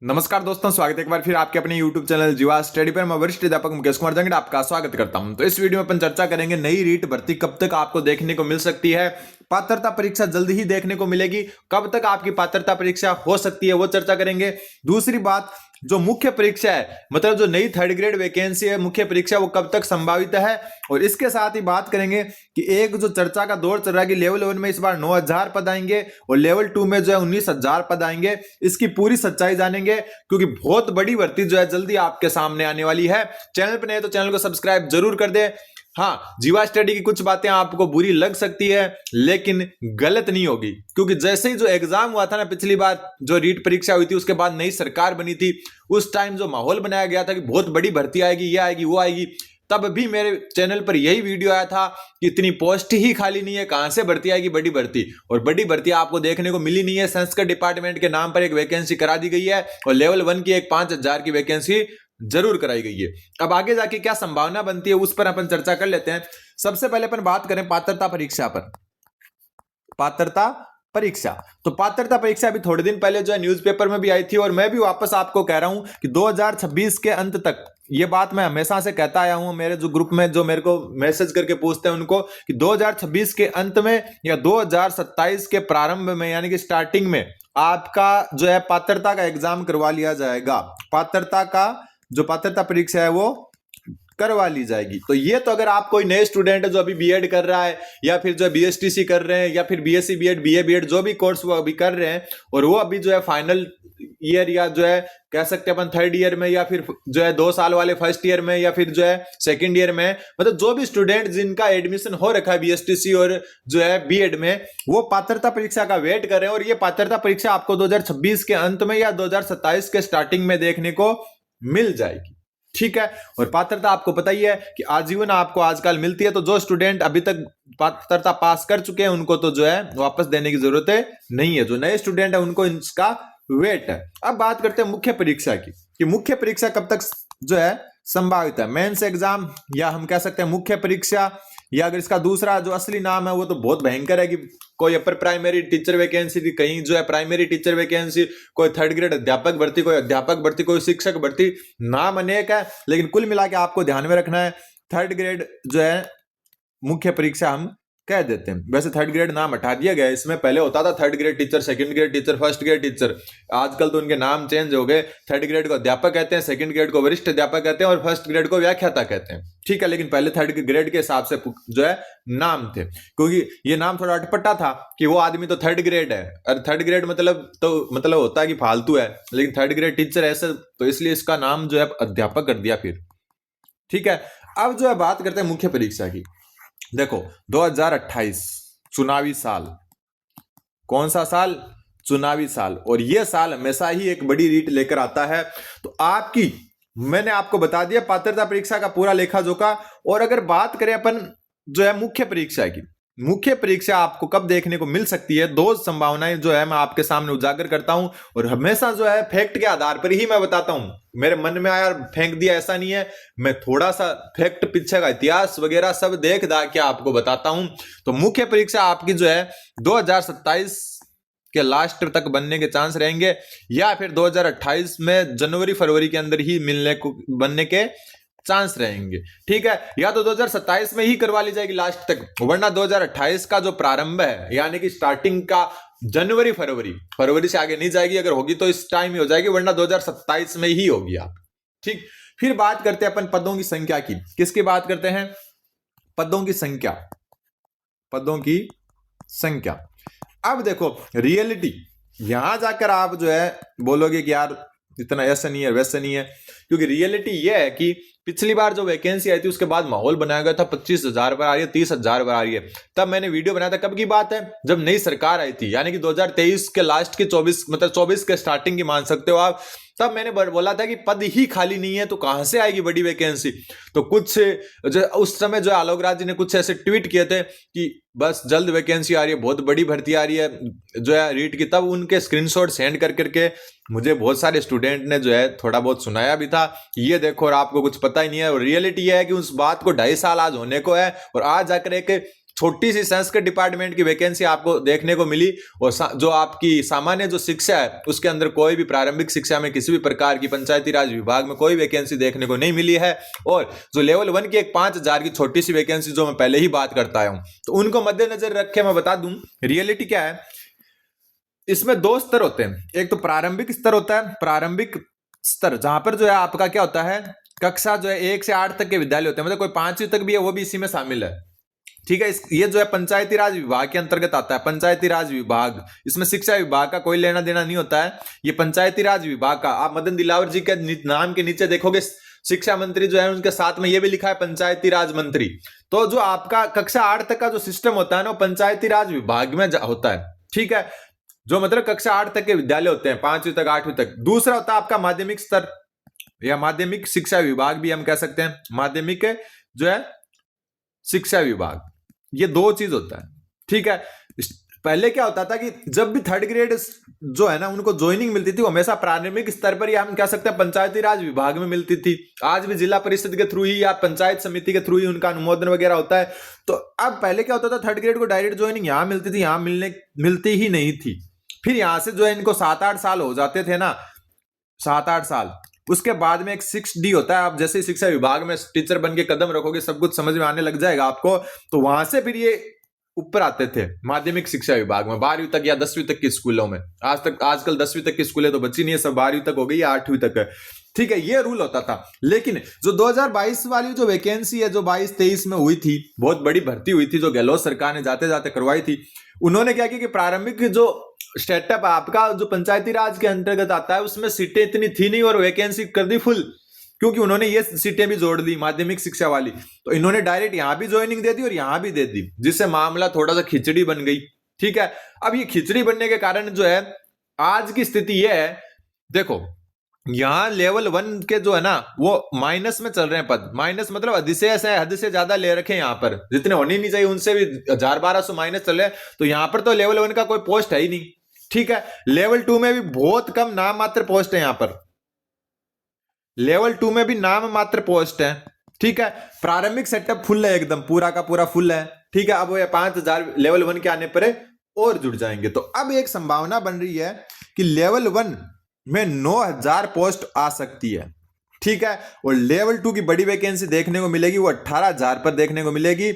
नमस्कार दोस्तों, स्वागत है एक बार फिर आपके अपने YouTube चैनल जीवा स्टडी पर। मैं वरिष्ठ अध्यापक मुकेश कुमार जंगड़ आपका स्वागत करता हूं। तो इस वीडियो में अपन चर्चा करेंगे नई रीट भर्ती कब तक आपको देखने को मिल सकती है। पात्रता परीक्षा जल्द ही देखने को मिलेगी, कब तक आपकी पात्रता परीक्षा हो सकती है वो चर्चा करेंगे। दूसरी बात, जो मुख्य परीक्षा है मतलब जो नई थर्ड ग्रेड वैकेंसी है मुख्य परीक्षा, वो कब तक संभावित है। और इसके साथ ही बात करेंगे कि एक जो चर्चा का दौर चल रहा है कि लेवल 1 में इस बार 9000 पद आएंगे और लेवल 2 में जो है 19000 पद आएंगे। इसकी पूरी सच्चाई जानेंगे क्योंकि बहुत बड़ी भर्ती जो है जल्दी आपके सामने आने वाली है। चैनल पर नए तो चैनल को सब्सक्राइब जरूर कर दे। हाँ, जीवा स्टडी की कुछ बातें आपको बुरी लग सकती है लेकिन गलत नहीं होगी, क्योंकि जैसे ही जो एग्जाम हुआ था ना, पिछली बार जो रीट परीक्षा हुई थी उसके बाद नई सरकार बनी थी, उस टाइम जो माहौल बनाया गया था कि बहुत बड़ी भर्ती आएगी, ये आएगी वो आएगी, तब भी मेरे चैनल पर यही वीडियो आया था कि इतनी पोस्ट ही खाली नहीं है, कहां से भर्ती आएगी बड़ी भर्ती। और बड़ी भर्ती आपको देखने को मिली नहीं है। संस्कृत डिपार्टमेंट के नाम पर एक वैकेंसी करा दी गई है और लेवल 1 की एक 5000 की वैकेंसी जरूर कराई गई है। अब आगे जाके क्या संभावना बनती है उस पर अपन चर्चा कर लेते हैं। सबसे पहले अपन बात करें पात्रता परीक्षा पर। पात्रता परीक्षा, तो पात्रता परीक्षा अभी थोड़े दिन पहले जो है न्यूज़पेपर में भी आई थी और मैं भी वापस आपको कह रहा हूं कि 2026 के अंत तक, ये बात मैं हमेशा से कहता आया हूं। मेरे जो ग्रुप में जो मेरे को मैसेज करके पूछते हैं उनको कि 2026 के अंत में या 2027 के प्रारंभ में यानी कि स्टार्टिंग में आपका जो है पात्रता का एग्जाम करवा लिया जाएगा। पात्रता का जो पात्रता परीक्षा है वो करवा ली जाएगी। तो ये तो अगर आप कोई नए स्टूडेंट है जो अभी बीएड कर रहा है या फिर जो बीएसटीसी कर रहे हैं या फिर बीएससी बीएड बीए बीएड जो भी कोर्स वो अभी कर रहे हैं और वो अभी जो है फाइनल ईयर या जो है कह सकते हैं अपन थर्ड ईयर में या फिर जो है 2 साल वाले फर्स्ट ईयर में या फिर जो है सेकंड ईयर में, मतलब जो भी स्टूडेंट जिनका एडमिशन हो रखा है बीएसटीसी और जो है बीएड में, वो पात्रता परीक्षा का वेट कर रहे हैं। और ये पात्रता परीक्षा आपको 2026 के अंत में या 2027 के स्टार्टिंग में देखने को मिल जाएगी। ठीक है, और पात्रता आपको पता ही है कि आजीवन आपको आजकल मिलती है। तो जो स्टूडेंट अभी तक पात्रता पास कर चुके हैं उनको तो जो है वापस देने की जरूरत नहीं है। जो नए स्टूडेंट है उनको इसका वेट है। अब बात करते हैं मुख्य परीक्षा की कि मुख्य परीक्षा कब तक जो है संभावित है। मेंस एग्जाम या हम कह सकते हैं मुख्य परीक्षा, या अगर इसका दूसरा जो असली नाम है वो तो बहुत भयंकर है कि कोई अपर प्राइमरी टीचर वैकेंसी, कहीं जो है प्राइमरी टीचर वैकेंसी, कोई थर्ड ग्रेड अध्यापक भर्ती, कोई अध्यापक भर्ती, कोई शिक्षक भर्ती, नाम अनेक है। लेकिन कुल मिला के आपको ध्यान में रखना है थर्ड ग्रेड जो है मुख्य परीक्षा हम कह देते हैं। वैसे थर्ड ग्रेड नाम हटा दिया गया है, इसमें पहले होता था third grade teacher, second grade teacher, first grade teacher. आजकल तो उनके नाम चेंज हो गए। थर्ड ग्रेड को अध्यापक कहते हैं, सेकंड ग्रेड को वरिष्ठ अध्यापक कहते हैं और फर्स्ट ग्रेड को व्याख्याता कहते हैं। ठीक है, लेकिन पहले थर्ड ग्रेड के हिसाब से जो है नाम थे, क्योंकि ये नाम थोड़ा अटपटा था कि वो आदमी तो थर्ड ग्रेड है और थर्ड ग्रेड मतलब होता है कि फालतू है, लेकिन थर्ड ग्रेड टीचर ऐसे, तो इसलिए इसका नाम जो है अध्यापक कर दिया फिर। ठीक है, अब जो है बात करते हैं मुख्य परीक्षा की। देखो 2028 चुनावी साल, कौन सा साल? चुनावी साल। और यह साल हमेशा ही एक बड़ी रीट लेकर आता है। तो आपकी, मैंने आपको बता दिया पात्रता परीक्षा का पूरा लेखा जोखा। और अगर बात करें अपन जो है मुख्य परीक्षा की, मुख्य परीक्षा आपको कब देखने को मिल सकती है, 2 संभावनाएं जो है मैं आपके सामने उजागर करता हूं और हमेशा जो है फैक्ट के आधार पर ही मैं बताता हूं। मेरे मन में आया फेंक दिया ऐसा नहीं है, मैं थोड़ा सा फैक्ट, पीछे का इतिहास वगैरह सब देख दा के आपको बताता हूं। तो मुख्य परीक्षा आपकी जो है 2027 के लास्ट तक बनने के चांस रहेंगे या फिर 2028 में जनवरी फरवरी के अंदर ही बनने के चांस रहेंगे। ठीक है, या तो 2027 में ही करवा ली जाएगी लास्ट तक, वरना 2028 का जो प्रारंभ है यानी कि स्टार्टिंग का जनवरी फरवरी से आगे नहीं जाएगी। अगर होगी तो इस टाइम ही हो जाएगी, वरना 2027 में ही होगी आप। ठीक, फिर बात करते हैं अपन पदों की संख्या की। किसकी बात करते हैं? पदों की संख्या। पदों की संख्या। अब देखो रियलिटी, यहां जाकर आप जो है बोलोगे कि यार इतना ऐसा नहीं है वैसा नहीं है, क्योंकि रियलिटी यह है कि पिछली बार जो वैकेंसी आई थी उसके बाद माहौल बनाया गया था 25,000 पर आ रही है, 30,000 पर आ रही है। तब मैंने वीडियो बनाया था, कब की बात है? जब नई सरकार आई थी, यानी कि 2023 के लास्ट के 24 के स्टार्टिंग की मान सकते हो आप। तब मैंने बोला था कि पद ही खाली नहीं है तो कहां से आएगी बड़ी वैकेंसी। तो कुछ जो उस समय जो आलोक राज जी ने कुछ ऐसे ट्वीट किए थे कि बस जल्द वैकेंसी आ रही है, बहुत बड़ी भर्ती आ रही है जो है रीट की। तब उनके स्क्रीनशॉट सेंड कर करके मुझे बहुत सारे स्टूडेंट ने जो है थोड़ा बहुत सुनाया भी था, ये देखो और आपको कुछ पता ही नहीं है। और रियलिटी यह है कि उस बात को 2.5 साल आज होने को है और आज जाकर एक छोटी सी संस्कृत डिपार्टमेंट की वैकेंसी आपको देखने को मिली, और जो आपकी सामान्य जो शिक्षा है उसके अंदर कोई भी प्रारंभिक शिक्षा में किसी भी प्रकार की पंचायती राज विभाग में कोई वैकेंसी देखने को नहीं मिली है। और जो लेवल 1 की एक 5,000 की छोटी सी वैकेंसी जो मैं पहले ही बात करता हूं, तो उनको मद्देनजर रख के मैं बता दूं रियलिटी क्या है। इसमें 2 स्तर होते हैं, एक तो प्रारंभिक स्तर होता है, प्रारंभिक स्तर जहां पर जो है आपका क्या होता है, कक्षा जो है 1 से 8 तक के विद्यालय होते हैं, मतलब कोई 5वीं तक भी है वो भी इसी में शामिल है। ठीक है, ये जो है पंचायती राज विभाग के अंतर्गत आता है। पंचायती राज विभाग, इसमें शिक्षा विभाग का कोई लेना देना नहीं होता है, ये पंचायती राज विभाग का। आप मदन दिलावर जी के नाम के नीचे देखोगे शिक्षा मंत्री जो है उनके साथ में ये भी लिखा है पंचायती राज मंत्री। तो जो आपका कक्षा 8 तक का जो सिस्टम होता है ना, पंचायती राज विभाग में होता है। ठीक है, जो मतलब कक्षा 8 तक के विद्यालय होते हैं, 5वीं तक 8वीं तक। दूसरा होता है आपका माध्यमिक स्तर या माध्यमिक शिक्षा विभाग भी हम कह सकते हैं, माध्यमिक जो है शिक्षा विभाग, ये 2 चीज होता है। ठीक है, पहले क्या होता था कि जब भी 3rd ग्रेड जो है ना उनको ज्वाइनिंग मिलती थी वो हमेशा प्रारंभिक स्तर पर, या हम कह सकते हैं पंचायती राज विभाग में मिलती थी। आज भी जिला परिषद के थ्रू ही या पंचायत समिति के थ्रू ही उनका अनुमोदन वगैरह होता है। तो अब पहले क्या होता था, 3rd ग्रेड को डायरेक्ट ज्वाइनिंग यहां मिलती थी, यहां मिलती ही नहीं थी। फिर यहां से जो है इनको 7-8 साल हो जाते थे ना, 7-8 साल। उसके बाद में एक 6D होता है। आप जैसे शिक्षा विभाग में टीचर बन के कदम रखोगे सब कुछ समझ में आने लग जाएगा आपको। तो वहां से फिर ये ऊपर आते थे माध्यमिक शिक्षा विभाग में, 12वीं तक या 10वीं तक की स्कूलों में। आजकल 10वीं तक की स्कूलें तो बची नहीं है, सब 12वीं तक हो गई या 8वीं तक है। ठीक है, ये रूल होता था। लेकिन जो 2022 वाली जो वैकेंसी है, जो 22-23 में हुई थी, बहुत बड़ी भर्ती हुई थी जो गहलोत सरकार ने जाते जाते करवाई थी। उन्होंने क्या किया कि प्रारंभिक जो स्टेटअप आपका जो पंचायती राज के अंतर्गत आता है उसमें सीटें इतनी थी नहीं और वैकेंसी कर दी फुल, क्योंकि उन्होंने ये सीटें भी जोड़ दी माध्यमिक शिक्षा वाली। तो इन्होंने डायरेक्ट यहां भी ज्वाइनिंग दे दी और यहां भी दे दी, जिससे मामला थोड़ा सा खिचड़ी बन गई। ठीक है, अब ये खिचड़ी बनने के कारण जो है आज की स्थिति ये है, देखो यहां लेवल 1 के जो है ना वो माइनस में चल रहे हैं पद। माइनस मतलब अधिशेष है, हद से ज्यादा ले रखे हैं यहां पर, जितने होने नहीं चाहिए उनसे भी 1000-1200 माइनस चल रहे हैं। तो यहां पर तो लेवल 1 का कोई पोस्ट है ही नहीं। ठीक है, लेवल 2 में भी बहुत कम नाम मात्र पोस्ट है, यहां पर लेवल 2 में भी नाम मात्र पोस्ट है। ठीक है, प्रारंभिक सेटअप फुल है, एकदम पूरा का पूरा फुल है। ठीक है, अब वो 5000 लेवल 1 के आने पर और जुड़ जाएंगे। तो अब एक संभावना बन रही है कि लेवल 1 में 9000 पोस्ट आ सकती है। ठीक है, और लेवल 2 की बड़ी वैकेंसी देखने को मिलेगी, वो 18,000 पर देखने को मिलेगी,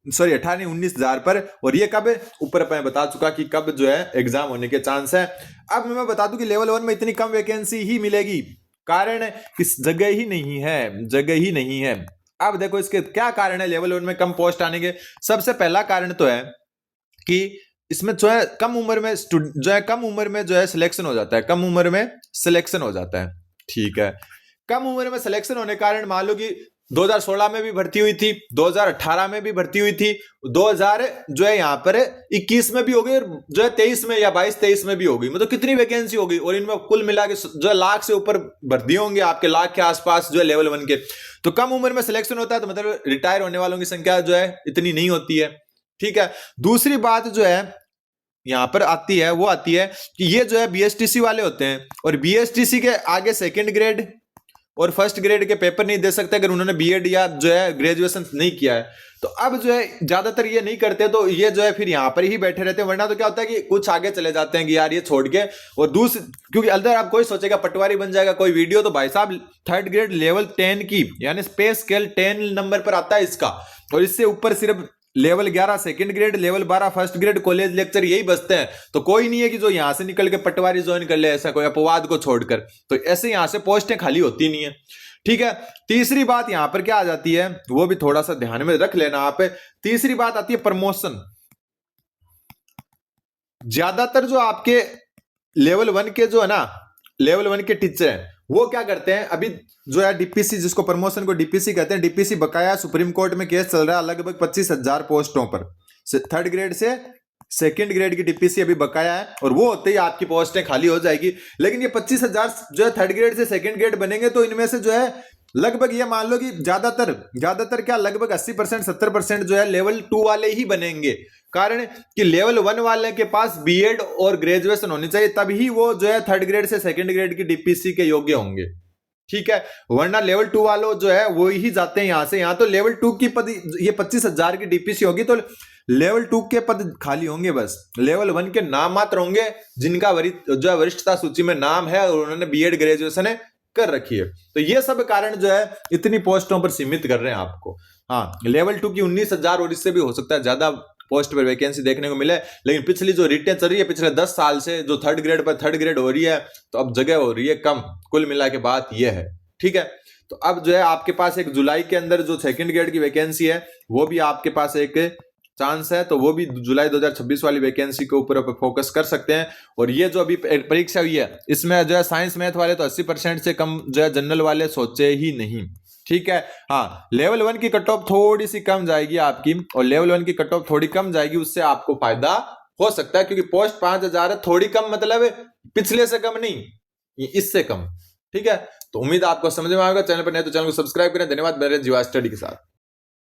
सॉरी 19,000 पर। और ये कब ऊपर मैं बता चुका कि कब जो है एग्जाम होने के चांस है। अब मैं बता दूं कि लेवल 1 में इतनी कम वैकेंसी ही मिलेगी, कारण इस जगह ही नहीं है, जगह ही नहीं है। अब देखो इसके क्या कारण है लेवल 1 में कम पोस्ट आने के। सबसे पहला कारण तो है कि इसमें जो है कम उम्र में कम उम्र में जो है सिलेक्शन हो जाता है, कम उम्र में सिलेक्शन हो जाता है। ठीक है, कम उम्र में सिलेक्शन होने के कारण मान लो कि 2016 में भी भर्ती हुई थी, 2018 में भी भर्ती हुई थी, 2000 जो है यहाँ पर 21 में भी हो गई, और जो है 23 में या 22-23 में भी हो गई। मतलब कितनी वैकेंसी हो गई, और इनमें कुल मिला के जो है लाख से ऊपर भर्ती होंगे आपके, लाख के आसपास जो है लेवल 1 के। तो कम उम्र में सिलेक्शन होता है, तो मतलब रिटायर होने वालों की संख्या जो है इतनी नहीं होती है। ठीक है, दूसरी बात जो है यहां पर आती है वो आती है कि ये जो है बीएसटीसी वाले होते हैं, और बीएसटीसी के आगे 2nd ग्रेड और 1st ग्रेड के पेपर नहीं दे सकते अगर उन्होंने बीएड या जो है ग्रेजुएशन नहीं किया है। तो अब जो है ज्यादातर ये नहीं करते, तो ये जो है फिर यहाँ पर ही बैठे रहते हैं। वरना तो क्या होता है कि कुछ आगे चले जाते हैं कि यार ये छोड़ के, और दूसरी क्योंकि अंदर आप कोई सोचेगा पटवारी बन जाएगा कोई वीडियो, तो भाई साहब 3rd ग्रेड लेवल 10 की यानी पे स्केल 10 नंबर पर आता है इसका, और इससे ऊपर सिर्फ level 11 2nd grade, level 12 1st grade, college lecture यही बचते हैं। तो कोई नहीं है कि जो यहां से निकल के पटवारी ज्वाइन कर ले, ऐसा कोई अपवाद को छोड़कर। तो ऐसे यहां से पोस्टें खाली होती नहीं है। ठीक है, तीसरी बात यहां पर क्या आ जाती है वो भी थोड़ा सा ध्यान में रख लेना आप। तीसरी बात आती है प्रमोशन। ज्यादातर जो आपके लेवल 1 के जो है ना, लेवल 1 के टीचर हैं वो क्या करते हैं, अभी जो है डीपीसी, जिसको प्रमोशन को डीपीसी कहते हैं, डीपीसी बकाया सुप्रीम कोर्ट में केस चल रहा है लगभग 25,000 पोस्टों पर। 3rd ग्रेड से 2nd ग्रेड की डीपीसी अभी बकाया है, और वो होते ही आपकी पोस्टें खाली हो जाएगी। लेकिन ये 25,000 जो है 3rd ग्रेड से 2nd ग्रेड बनेंगे, तो इनमें से जो है लगभग ये मान लो कि ज्यादातर क्या लगभग 80% 70% जो है लेवल 2 वाले ही बनेंगे। कारण कि लेवल 1 वाले के पास बीएड और ग्रेजुएशन होनी चाहिए, तभी वो जो है 3rd ग्रेड से 2nd ग्रेड की डीपीसी के योग्य होंगे। ठीक है, वरना लेवल 2 वालों जो है वो ही जाते हैं यहां से। यहां तो लेवल 2 की ये 25,000 की डीपीसी होगी, तो लेवल 2 के पद खाली होंगे, बस लेवल 1 के नाम मात्र होंगे जिनका जो है वरिष्ठता सूची में नाम है और उन्होंने बीएड ग्रेजुएशन कर रखी है। तो ये सब कारण जो है इतनी पोस्टों पर सीमित कर रहे हैं आपको। हाँ, लेवल 2 की 19,000 और इससे भी हो सकता है ज्यादा पोस्ट पर वैकेंसी देखने को मिले, लेकिन पिछली जो रिटें चल रही है पिछले 10 साल से, जो थर्ड ग्रेड पर थर्ड ग्रेड हो रही है, तो अब जगह हो रही है कम। कुल मिला के बात यह है, ठीक है। तो अब जो है आपके पास एक जुलाई के अंदर जो सेकंड ग्रेड की वैकेंसी है वो भी आपके पास एक चांस है, तो वो भी जुलाई 2026 वाली वैकेंसी के ऊपर फोकस कर सकते हैं। और ये जो अभी परीक्षा हुई है इसमें जो है साइंस मैथ वाले तो 80% से कम जो है जनरल वाले सोचे ही नहीं, ठीक है। हाँ, लेवल 1 की कट ऑफ थोड़ी सी कम जाएगी आपकी, और लेवल 1 की कट ऑफ थोड़ी कम जाएगी, उससे आपको फायदा हो सकता है, क्योंकि पोस्ट 5,000 है, थोड़ी कम मतलब पिछले से कम नहीं, इससे कम, ठीक है। तो उम्मीद आपको समझ में आएगा। चैनल पर नहीं तो चैनल को सब्सक्राइब करें। धन्यवाद मेरे जीवा स्टडी के साथ।